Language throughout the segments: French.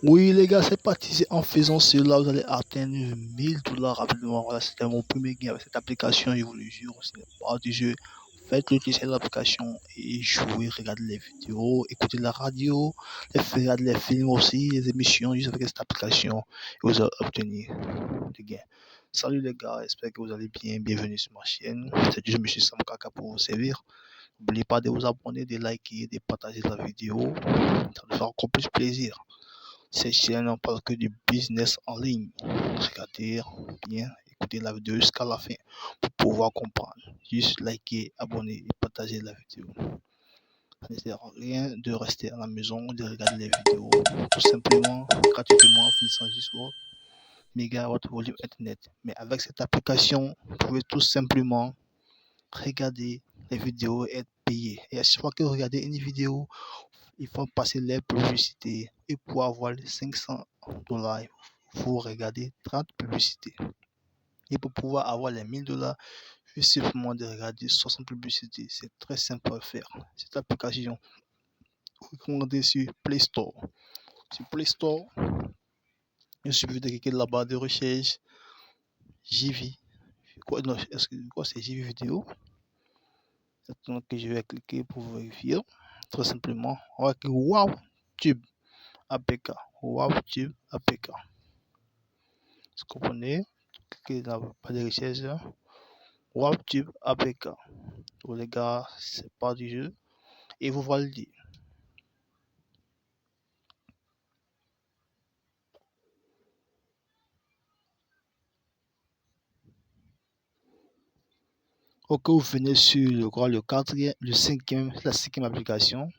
Oui, les gars, c'est parti. En faisant cela, vous allez atteindre 1000 $ rapidement. Voilà, c'était mon premier gain avec cette application. Je vous le jure, ce n'est pas du jeu. Faites le test de l'application et jouez, regardez les vidéos, écoutez la radio, regardez les films aussi, les émissions, juste avec cette application. Et vous allez obtenir des gains. Salut les gars, j'espère que vous allez bien. Bienvenue sur ma chaîne. C'est toujours M. Sam Kaka pour vous servir. N'oubliez pas de vous abonner, de liker, de partager la vidéo. Ça nous fera encore plus plaisir. Cette chaîne ne parle que du business en ligne. Regardez bien, écoutez la vidéo jusqu'à la fin pour pouvoir comprendre. Juste liker, abonner et partager la vidéo. Ça ne sert à rien de rester à la maison, de regarder les vidéos, tout simplement, gratuitement, en finissant juste votre mégawatt volume internet. Mais avec cette application, vous pouvez tout simplement regarder les vidéos et être payé. Et à chaque fois que vous regardez une vidéo, il faut passer les publicités. Et pour avoir les 500 $, il faut regarder 30 publicités. Et pour pouvoir avoir les 1000 $, il suffit simplement de regarder 60 publicités. C'est très simple à faire. Cette application, vous recommandez sur Play Store. Sur Play Store, il suffit de cliquer la barre de recherche JV. Non, quoi c'est JV vidéo. Donc je vais cliquer pour vérifier. Très simplement, on va cliquer Wow Tube APK. Wow Tube APK. Vous comprenez? Cliquez dans la barre de recherche. Wow Tube APK. Pour les gars, c'est pas du jeu. Et vous validez. Ok, vous venez sur le quatrième, la cinquième application.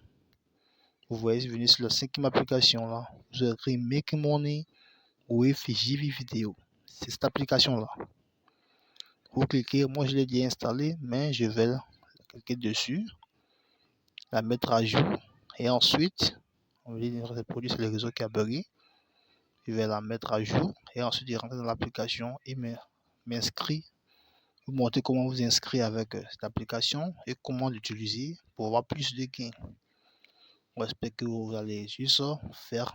Vous voyez, vous venez sur la cinquième application là. Vous avez écrit Make Money with JV Video. C'est cette application là. Vous cliquez, moi je l'ai déjà installé, mais je vais cliquer dessus, la mettre à jour. Et ensuite, on va reproduire sur les réseaux qui a bugué. Je vais la mettre à jour. Et ensuite, je rentre dans l'application et m'inscris. Vous montrez comment vous inscrire avec cette application et comment l'utiliser pour avoir plus de gains. J'espère que vous allez juste faire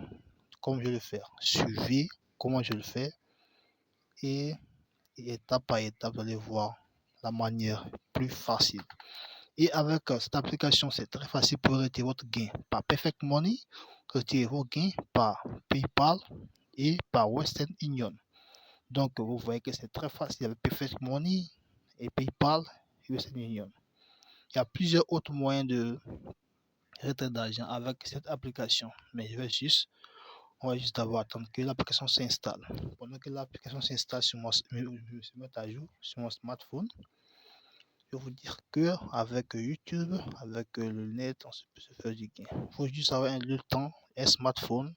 comme je le fais. Suivez comment je le fais et étape par étape, vous allez voir la manière plus facile. Et avec cette application, c'est très facile pour retirer votre gain par Perfect Money, retirer vos gains par PayPal et par Western Union. Donc, vous voyez que c'est très facile avec Perfect Money et PayPal et Western Union. Il y a plusieurs autres moyens de retirer d'argent avec cette application, mais on va juste d'abord attendre que l'application s'installe. Pendant que l'application s'installe sur se met à jour sur mon smartphone, je vais vous dire que avec YouTube, avec le net, on peut se faire du gain. Il faut juste avoir le temps, un smartphone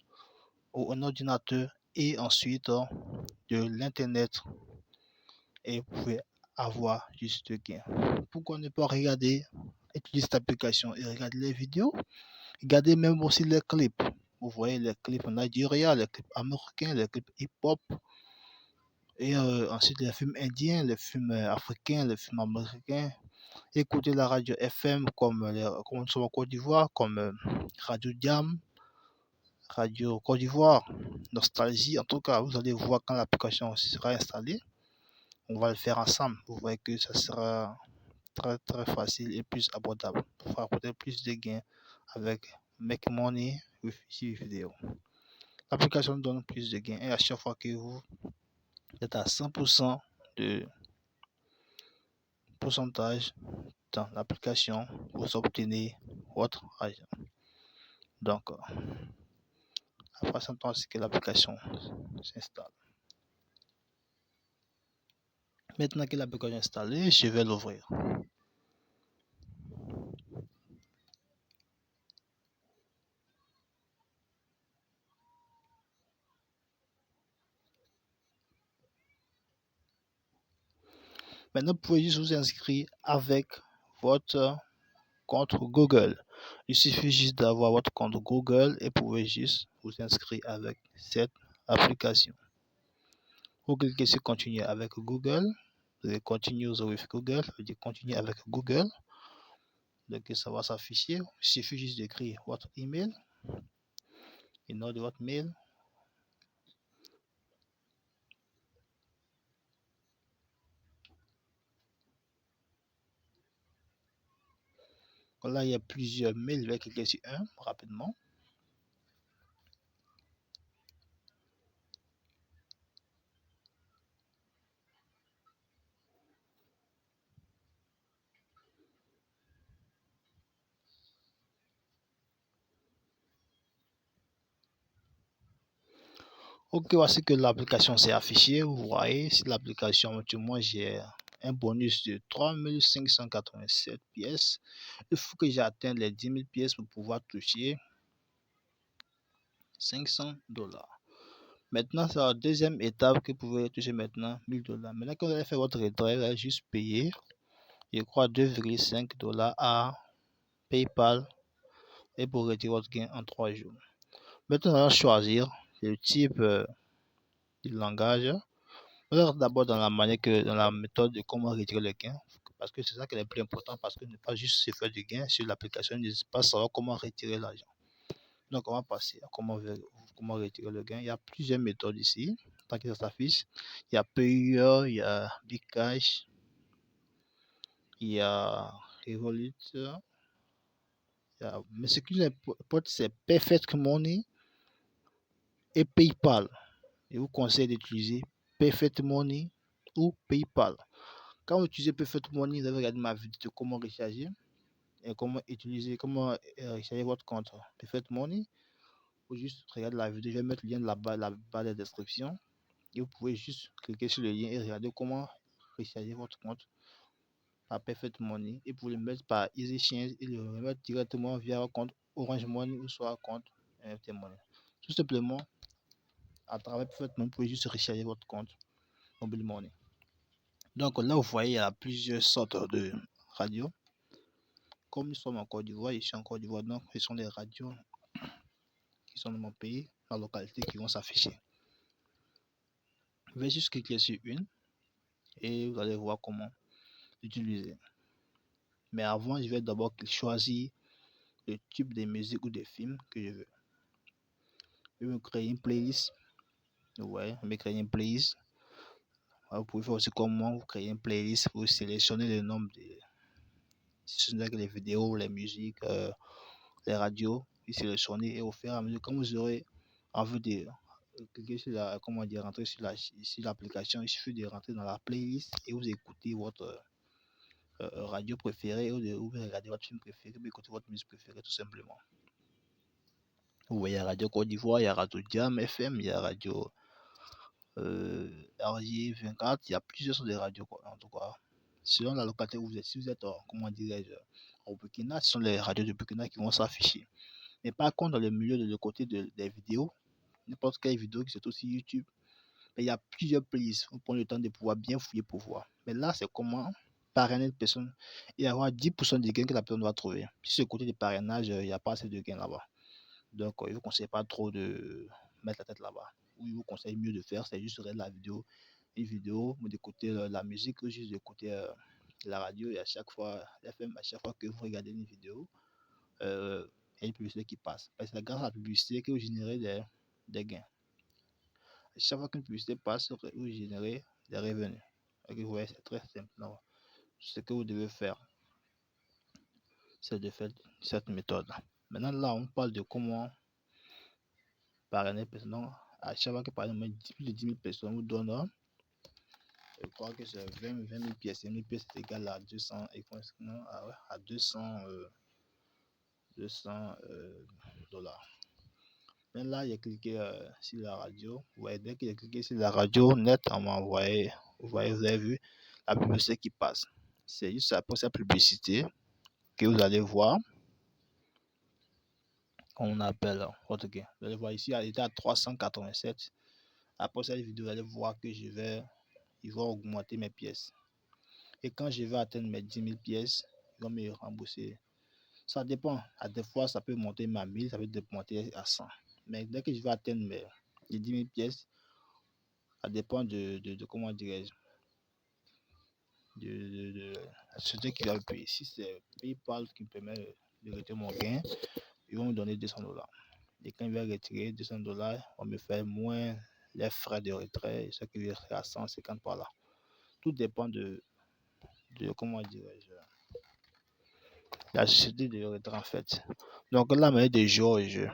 ou un ordinateur et ensuite de l'internet et vous pouvez avoir juste du gain. Pourquoi ne pas regarder, utiliser cette application et regarder les vidéos, regardez même aussi les clips. Vous voyez les clips nigériens, les clips américains, les clips hip-hop et ensuite les films indiens, les films africains, les films américains. Écoutez la radio FM comme nous sommes en Côte d'Ivoire, comme Radio Diam, Radio Côte d'Ivoire, Nostalgie. En tout cas, vous allez voir quand l'application sera installée. On va le faire ensemble. Vous voyez que ça sera très très facile et plus abordable pour apporter plus de gains avec Make Money with Video. L'application donne plus de gains et à chaque fois que vous êtes à 100% de pourcentage dans l'application, vous obtenez votre argent. Donc, après ce temps, c'est que l'application s'installe. Maintenant que l'application est installée, je vais l'ouvrir. Maintenant, vous pouvez juste vous inscrire avec votre compte Google. Il suffit juste d'avoir votre compte Google et vous pouvez juste vous inscrire avec cette application. Vous cliquez sur continuer avec Google. Vous allez continuer with Google. Vous allez continuer avec Google. Donc ça va s'afficher. Il suffit juste d'écrire votre email, le nom de votre mail, Là, il y a plusieurs mails. Je vais cliquer sur un rapidement. Ok, voici que l'application s'est affichée. Vous voyez, sur l'application, moi j'ai un bonus de 3587 pièces. Il faut que j'atteigne les 10 000 pièces pour pouvoir toucher 500 $. Maintenant, c'est la deuxième étape que vous pouvez toucher maintenant 1000 $. Maintenant que vous allez faire votre retrait, vous allez juste payer, je crois, 2,5 $ à PayPal et pour retirer votre gain en 3 jours. Maintenant, on va choisir le type de langage. On va d'abord dans la méthode de comment retirer le gain, parce que c'est ça qui est le plus important, parce que ne pas juste se faire du gain sur l'application, ne pas savoir comment retirer l'argent. Donc, on va passer à comment retirer le gain. Il y a plusieurs méthodes ici, tant que ça s'affiche. Il y a Payer, il y a Bcash, il y a Revolut. Mais ce qui importe, c'est Perfect Money et PayPal. Je vous conseille d'utiliser Perfect Money ou PayPal. Quand vous utilisez Perfect Money, vous avez regardé ma vidéo de comment recharger et comment recharger votre compte Perfect Money. Vous juste regarder la vidéo. Je vais mettre le lien de la barre de description. Et vous pouvez juste cliquer sur le lien et regarder comment recharger votre compte par Perfect Money et pour le mettre par Easy Change et le remettre directement via votre compte Orange Money ou soit compte NFT Money. Tout simplement, à travers Perfect Money, vous pouvez juste recharger votre compte Mobile Money. Donc là, vous voyez, il y a plusieurs sortes de radios. Comme nous sommes en Côte d'Ivoire, je suis en Côte d'Ivoire, donc ce sont les radios qui sont dans mon pays, la localité, qui vont s'afficher. Je vais juste cliquer sur une et vous allez voir comment l'utiliser. Mais avant, je vais d'abord choisir le type de musique ou de film que je veux. Je vais me créer une playlist. Ouais, je vais créer une playlist. Vous pouvez faire aussi comme moi, vous créez une playlist, vous sélectionnez le nombre de les vidéos, les musiques, les radios, vous sélectionnez et au fur et à mesure, quand vous aurez envie de cliquer sur rentrer sur l'application, il suffit de rentrer dans la playlist et vous écoutez votre radio préférée ou vous regardez votre film préféré, vous écoutez votre musique préférée tout simplement. Vous voyez, il y a Radio Côte d'Ivoire, il y a Radio Jam FM, il y a Radio RJ24, il y a plusieurs sortes de radios, en tout cas. Selon la localité où vous êtes, si vous êtes, comment dirais-je, au Burkina, ce sont les radios de Burkina qui vont s'afficher. Mais par contre, dans le milieu de le côté des vidéos, n'importe quelle vidéo qui se trouve sur YouTube, mais il y a plusieurs playlists. Vous prenez le temps de pouvoir bien fouiller pour voir. Mais là, c'est comment parrainer une personne et avoir 10% de gains que la personne doit trouver. Si ce côté de parrainage, il n'y a pas assez de gains là-bas. Donc, il ne vous conseille pas trop de mettre la tête là-bas. Ou il vous conseille mieux de faire, c'est juste regarder la vidéo, une vidéo, d'écouter la musique, ou juste d'écouter la radio. Et à chaque fois, à chaque fois que vous regardez une vidéo, il y a une publicité qui passe. Parce que c'est grâce à la publicité que vous générez des gains. À chaque fois qu'une publicité passe, vous générez des revenus. Vous voyez, c'est très simple. Non. Ce que vous devez faire, c'est de faire cette méthode. Maintenant, là, on parle de comment parrainer personne. À chaque fois que par exemple plus de 10 000 personnes vous donnent, je crois que c'est 20 000 pièces. 20 000 pièces est égal à 200 et à 200 dollars. Maintenant là, il a cliqué sur la radio. Vous voyez, dès qu'il a cliqué sur la radio net, on m'a envoyé, vous avez vu la publicité qui passe. C'est juste après cette publicité que vous allez voir. On appelle votre gain. Vous allez voir ici, elle était à 387. Après cette vidéo, vous allez voir que ils vont augmenter mes pièces. Et quand je vais atteindre mes 10 000 pièces, ils vont me rembourser. Ça dépend. À des fois, ça peut monter à 1000, ça peut monter à 100. Mais dès que je vais atteindre les 10 000 pièces, ça dépend de comment dirais-je, de la société qui va me payer. Si c'est PayPal qui me permet de retirer mon gain, ils vont me donner 200 $. Et quand ils vont retirer 200 $, on me fait moins les frais de retrait, ce qui est à 150 par là. Tout dépend de comment dirais-je, La société de retrait en fait. Donc la monnaie de George,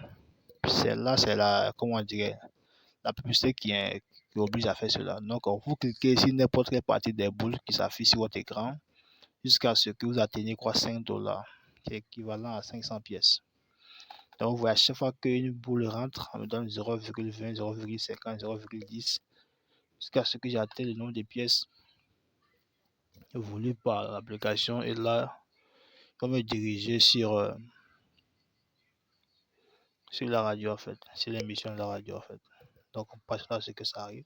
celle-là, c'est la, comment on dirait, la publicité qui oblige à faire cela. Donc vous cliquez sur n'importe quelle partie des boules qui s'affichent sur votre écran jusqu'à ce que vous atteigniez quoi 5 dollars, qui est équivalent à 500 pièces. Donc vous voyez, à chaque fois qu'une boule rentre, on me donne 0,20, 0,50, 0,10 jusqu'à ce que j'atteigne le nombre de pièces voulues par l'application. Et là, on va me diriger sur la radio en fait, sur l'émission de la radio en fait. Donc on passe là ce que ça arrive.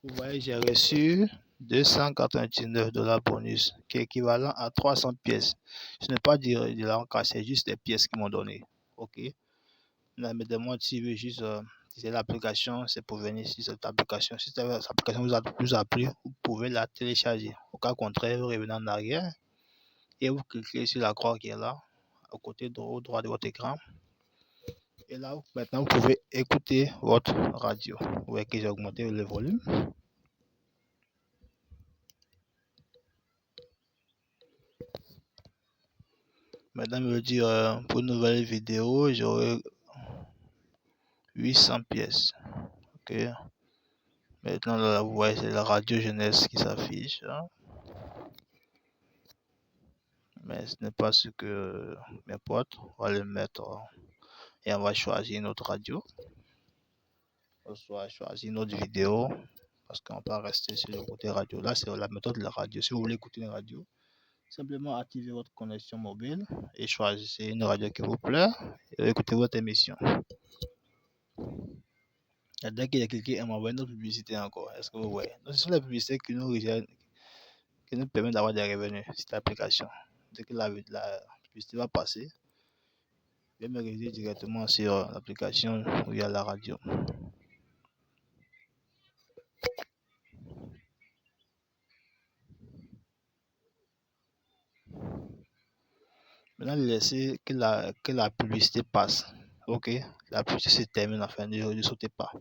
Vous voyez, j'ai reçu 299 dollars bonus, qui est équivalent à 300 pièces. Ce n'est pas de l'argent, c'est juste des pièces qu'ils m'ont donné. Ok. Là, me demande si veut juste c'est l'application, c'est pour venir sur cette application. Si cette application vous a plu, vous pouvez la télécharger. Au cas contraire, vous revenez en arrière et vous cliquez sur la croix qui est là, au côté au droit de votre écran. Et là, maintenant, vous pouvez écouter votre radio. Vous voyez que j'ai augmenté le volume. Maintenant, il me dit pour une nouvelle vidéo, j'aurai 800 pièces. Ok. Maintenant, là, vous voyez, c'est la radio jeunesse qui s'affiche. Hein. Mais ce n'est pas ce que m'importe. On va le mettre et on va choisir une autre radio. On va choisir une autre vidéo parce qu'on va rester sur le côté radio. Là, c'est la méthode de la radio. Si vous voulez écouter une radio, simplement activez votre connexion mobile et choisissez une radio qui vous plaît et écoutez votre émission. Et dès qu'il y a quelqu'un qui m'envoie une autre publicité encore, est-ce que vous voyez? Donc, ce sont les publicités qui nous permettent d'avoir des revenus sur cette application. Dès que la publicité va passer, je vais me réaliser directement sur l'application où il y a la radio. Maintenant, laissez que la publicité passe. Ok, la publicité se termine, enfin, ne sautez pas.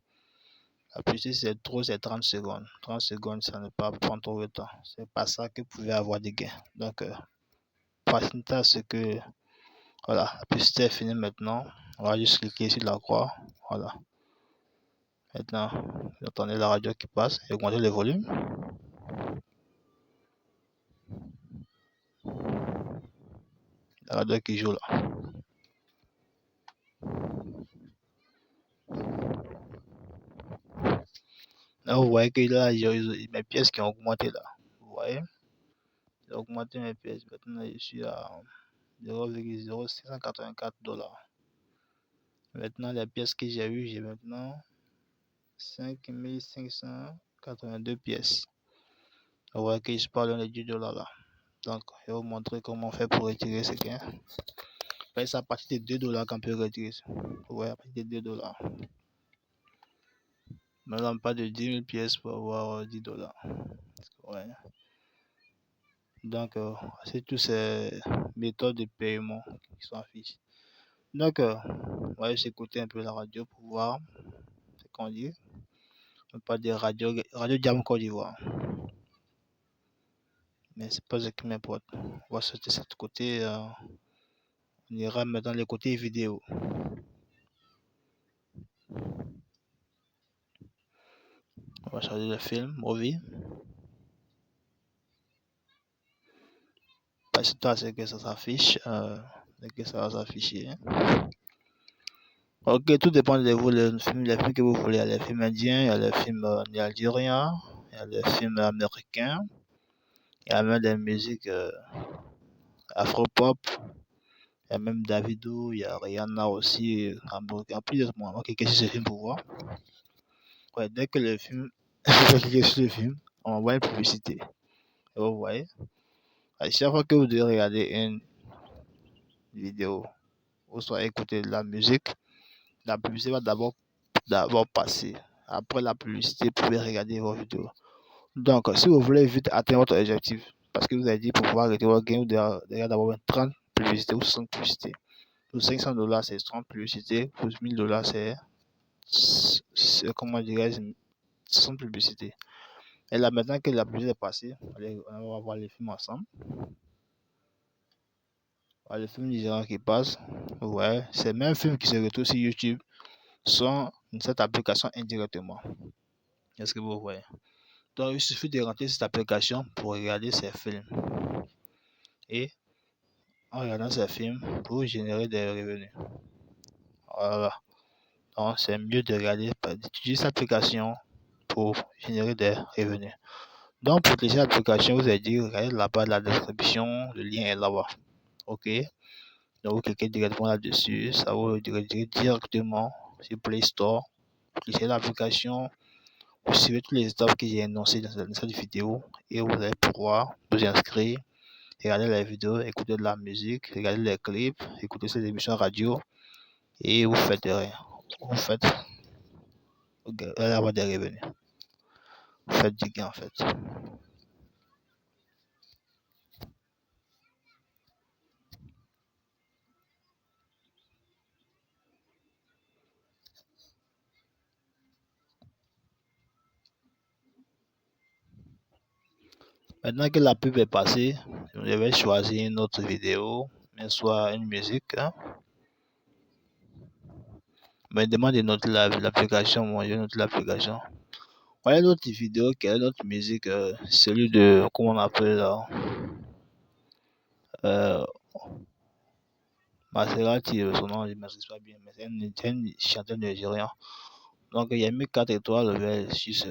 La publicité, c'est trop, c'est 30 secondes. 30 secondes, ça ne peut pas prendre trop de temps. C'est pas ça que vous pouvez avoir des gains. Donc, patientez à ce que, voilà, la publicité est finie maintenant. On va juste cliquer sur la croix. Voilà. Maintenant, vous entendez la radio qui passe et augmentez le volume. La radio qui joue là. Là, vous voyez que là, j'ai mes pièces qui ont augmenté là. Vous voyez? J'ai augmenté mes pièces. Maintenant, je suis à 0,0684 dollars. Maintenant, les pièces que j'ai eues, j'ai maintenant 5582 pièces. Vous voyez que je parle de 10 dollars là. Donc, je vais vous montrer comment on fait pour retirer ce gain. C'est à partir de 2 dollars qu'on peut retirer. Vous voyez, à partir de 2 dollars. Maintenant, pas de 10 000 pièces pour avoir 10 dollars. Ouais. Donc, c'est toutes ces méthodes de paiement qui sont affichées. Donc, on va juste écouter un peu la radio pour voir ce qu'on dit. Pas de radio Jam Côte d'Ivoire. Mais c'est pas ce qui m'importe. On va sauter de ce côté. On ira maintenant le côté vidéo. On va choisir le film, movie. Parce que c'est que ça s'affiche. Que ça va s'afficher. Ok, tout dépend de vous, les films que vous voulez. Il y a les films indiens, il y a les films algériens, il y a les films américains, il y a même des musiques afro-pop, il y a même Davido, il y a Rihanna aussi, il y a plusieurs mois. Ok, qu'est-ce que ce film pour voir? Ouais, dès que le film Vous cliquez sur le film, on voit une publicité. Et vous voyez, à chaque fois que vous devez regarder une vidéo ou soit écouter de la musique, la publicité va d'abord passer. Après la publicité, vous pouvez regarder vos vidéos. Donc, si vous voulez vite atteindre votre objectif, parce que vous avez dit pour pouvoir arrêter votre game, vous devez d'abord 30 publicités ou 60 publicités. Pour $500, c'est 30 publicités. Pour $1000, c'est comment dirais-je, 60 publicités. Et là, maintenant que la publicité est passée, on va voir les films ensemble. Voilà, le film nigérian qui passe, ouais, c'est le même film qui se retrouve sur YouTube sans cette application indirectement. Est-ce que vous voyez? Donc, il suffit de rentrer cette application pour regarder ces films. Et en regardant ces films, pour générer des revenus. Voilà. Donc, c'est mieux d'utiliser cette application pour générer des revenus. Donc, pour utiliser l'application, vous avez dit, regardez là-bas la description, le lien est là-bas. OK? Donc, vous cliquez directement là-dessus, ça vous redirige directement sur Play Store. Vous cliquez l'application, vous suivez toutes les étapes que j'ai énoncées dans cette vidéo et vous allez pouvoir vous inscrire, regarder les vidéos, écouter de la musique, regarder les clips, écouter ces émissions radio et vous faites vous allez avoir des revenus. Vous faites du gain en fait. Maintenant que la pub est passée, je vais choisir une autre vidéo, mais soit une musique. Me demande de noter l'application, moi je note l'application. Voilà une autre vidéo qui est une autre musique, celui de, comment on appelle là, euh, Maserati, son nom, je ne maîtrise pas bien, mais c'est un chanteur nigérien. Donc il y a mis 4 étoiles, je vais juste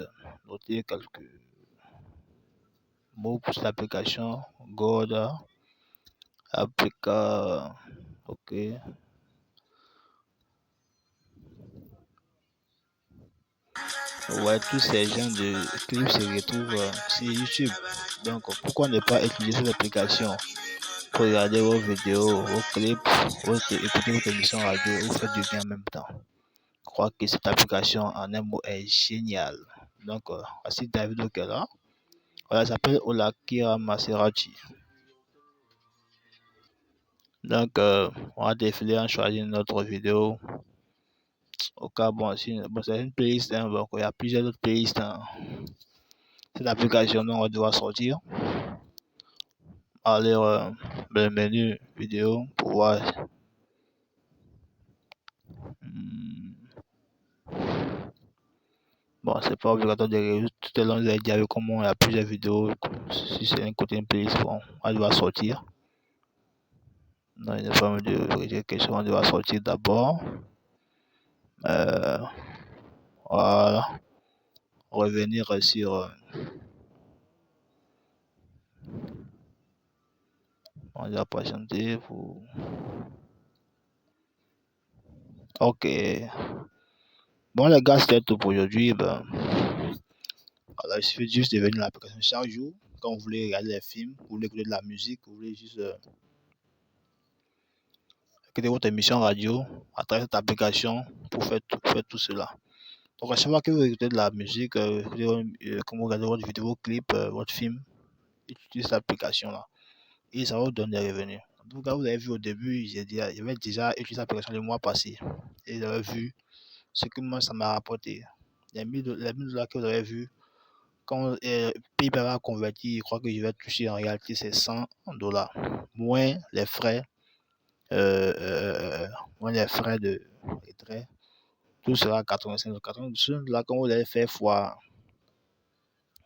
noter quelques mots pour cette application. Goda, Applica, ok. Ouais, tous ces gens de clips se retrouvent sur YouTube. Donc pourquoi ne pas utiliser cette application pour regarder vos vidéos, vos clips, écouter votre émission radio, vous faites du gain en même temps. Je crois que cette application en un mot est géniale. Donc, voici la vidéo qu'elle a. Voilà, elle s'appelle Olakira Maserati. Donc, on va défiler en choisir une autre vidéo. Au cas, bon, c'est une playlist, hein, donc il y a plusieurs autres playlists dans cette application, donc on va devoir sortir. Aller dans le menu vidéo pour voir. Bon, c'est pas obligatoire de résoudre tout à l'heure, vous avez dit avec comment il y a plusieurs vidéos. Si c'est un côté une playlist, bon, on va sortir. Dans une forme de question, on va sortir d'abord. Voilà. Revenir sur. On va patienter pour. Ok. Bon, les gars, c'était tout pour aujourd'hui. Ben, alors, il suffit juste de venir à l'application chaque jour. Quand vous voulez regarder les films, vous voulez écouter de la musique, vous voulez juste écouter votre émission radio à travers cette application pour faire tout cela. Donc, à chaque fois que vous écoutez de la musique, comme vous regardez votre vidéo, clip, votre film, utilisez cette application-là. Et ça va vous donner des revenus. En tout cas, vous avez vu au début, j'avais déjà utilisé l'application le mois passé. Et j'avais vu ce que moi, ça m'a rapporté. Les 1000 $ que vous avez vu, quand PayPal va convertir, je crois que je vais toucher en réalité c'est $100, moins les frais, de retrait. Tout sera 85 $. 85 $, quand vous allez faire fois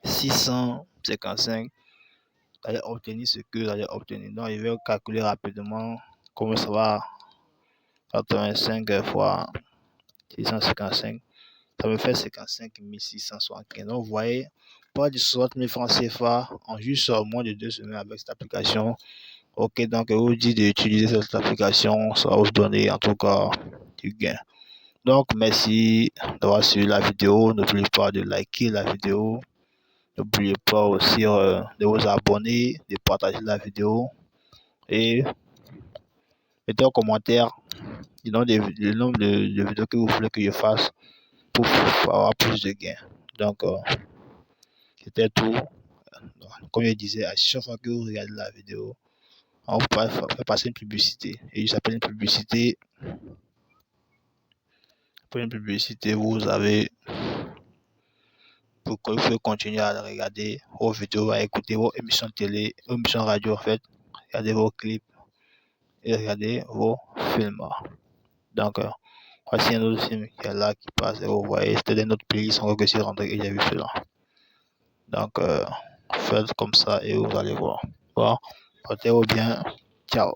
655, vous allez obtenir ce que vous allez obtenir. Donc, je vais calculer rapidement comment ça va. 85 fois 655, ça me fait 55 675. Donc, vous voyez, pas de 60 000 francs CFA en juste moins de 2 semaines avec cette application. Ok, donc, je vous dis d'utiliser cette application, ça va vous donner en tout cas du gain. Donc, merci d'avoir suivi la vidéo. N'oubliez pas de liker la vidéo. N'oubliez pas aussi de vous abonner, de partager la vidéo et mettez en commentaire le nombre de vidéos que vous voulez que je fasse pour avoir plus de gains. Donc, c'était tout. Comme je disais, à chaque fois que vous regardez la vidéo, on peut faire passer une publicité. Et il s'appelle une publicité. Pour une publicité, vous avez pour que vous pouvez continuer à regarder vos vidéos, à écouter vos émissions télé, vos émissions radio en fait, regarder vos clips et regarder vos films. Donc, voici un autre film qui est là, qui passe, et vous voyez, c'était dans notre pays, sans que c'est rentré et j'ai vu cela. Donc, faites comme ça et vous allez voir. Bon, portez-vous bien. Ciao.